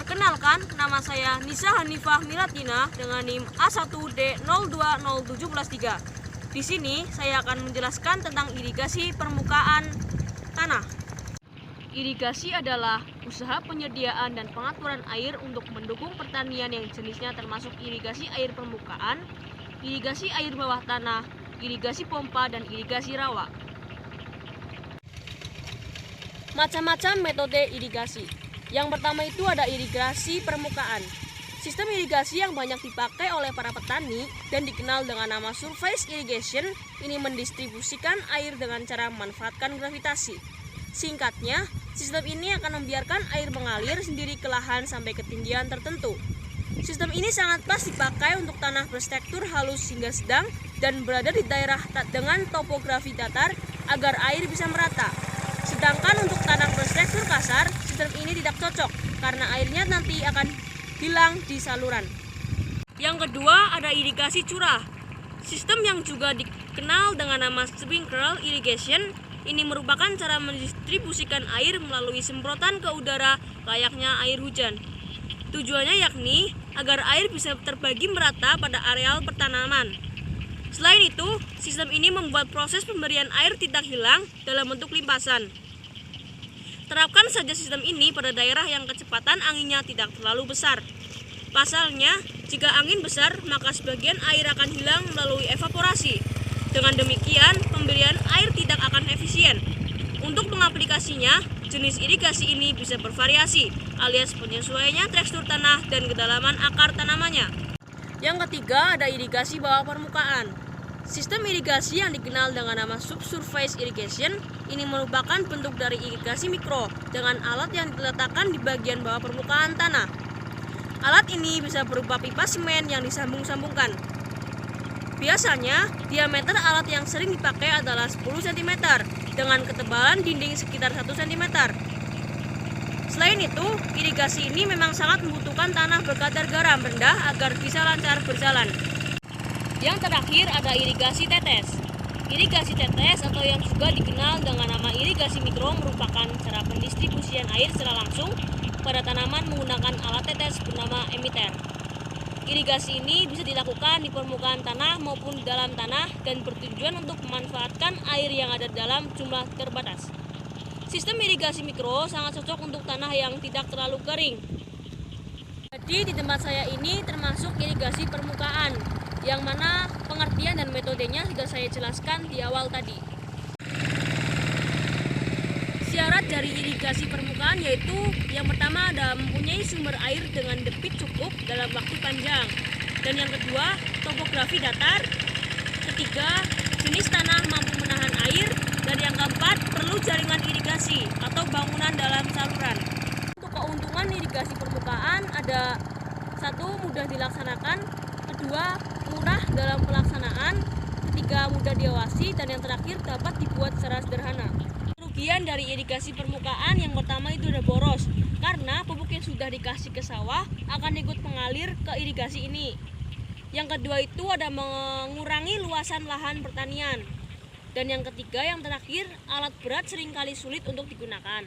Perkenalkan, nama saya Nisa Hanifah Milatina dengan NIM A1D0201713. Di sini saya akan menjelaskan tentang irigasi permukaan tanah. Irigasi adalah usaha penyediaan dan pengaturan air untuk mendukung pertanian yang jenisnya termasuk irigasi air permukaan, irigasi air bawah tanah, irigasi pompa, dan irigasi rawa. Macam-macam metode irigasi. Yang pertama itu ada irigasi permukaan. Sistem irigasi yang banyak dipakai oleh para petani dan dikenal dengan nama surface irrigation ini mendistribusikan air dengan cara memanfaatkan gravitasi. Singkatnya, sistem ini akan membiarkan air mengalir sendiri ke lahan sampai ketinggian tertentu. Sistem ini sangat pas dipakai untuk tanah berstruktur halus hingga sedang dan berada di daerah dengan topografi datar agar air bisa merata. Sedangkan untuk tanah berstruktur kasar, sistem ini tidak cocok karena airnya nanti akan hilang di saluran. Yang kedua ada irigasi curah. Sistem yang juga dikenal dengan nama sprinkler irrigation ini merupakan cara mendistribusikan air melalui semprotan ke udara layaknya air hujan. Tujuannya yakni agar air bisa terbagi merata pada areal pertanaman. Selain itu, sistem ini membuat proses pemberian air tidak hilang dalam bentuk limpasan. Terapkan saja sistem ini pada daerah yang kecepatan anginnya tidak terlalu besar. Pasalnya, jika angin besar, maka sebagian air akan hilang melalui evaporasi. Dengan demikian, pemberian air tidak akan efisien. Untuk mengaplikasinya, jenis irigasi ini bisa bervariasi, alias penyesuaiannya tekstur tanah dan kedalaman akar tanamannya. Yang ketiga ada irigasi bawah permukaan. Sistem irigasi yang dikenal dengan nama subsurface irrigation ini merupakan bentuk dari irigasi mikro dengan alat yang diletakkan di bagian bawah permukaan tanah. Alat ini bisa berupa pipa semen yang disambung-sambungkan. Biasanya, diameter alat yang sering dipakai adalah 10 cm dengan ketebalan dinding sekitar 1 cm. Selain itu, irigasi ini memang sangat membutuhkan tanah berkadar garam rendah agar bisa lancar berjalan. Yang terakhir ada irigasi tetes. Irigasi tetes atau yang juga dikenal dengan nama irigasi mikro merupakan cara pendistribusian air secara langsung pada tanaman menggunakan alat tetes bernama emiter. Irigasi ini bisa dilakukan di permukaan tanah maupun di dalam tanah dan bertujuan untuk memanfaatkan air yang ada dalam jumlah terbatas. Sistem irigasi mikro sangat cocok untuk tanah yang tidak terlalu kering. Jadi di tempat saya ini termasuk irigasi permukaan, yang mana pengertian dan metodenya sudah saya jelaskan di awal tadi. Syarat dari irigasi permukaan yaitu yang pertama ada mempunyai sumber air dengan debit cukup dalam waktu panjang. Dan yang kedua, topografi datar. Ketiga, jenis tanah mampu menahan air. Dan yang keempat, perlu jaringan irigasi atau bangunan dalam saluran. Untuk keuntungan irigasi permukaan ada: satu, mudah dilaksanakan; kedua, murah dalam pelaksanaan; ketiga, mudah diawasi; dan yang terakhir, dapat dibuat secara sederhana. Kerugian dari irigasi permukaan yang pertama itu ada boros, karena pupuk yang sudah dikasih ke sawah akan ikut mengalir ke irigasi ini. Yang kedua itu ada mengurangi luasan lahan pertanian. Dan yang ketiga, yang terakhir, alat berat seringkali sulit untuk digunakan.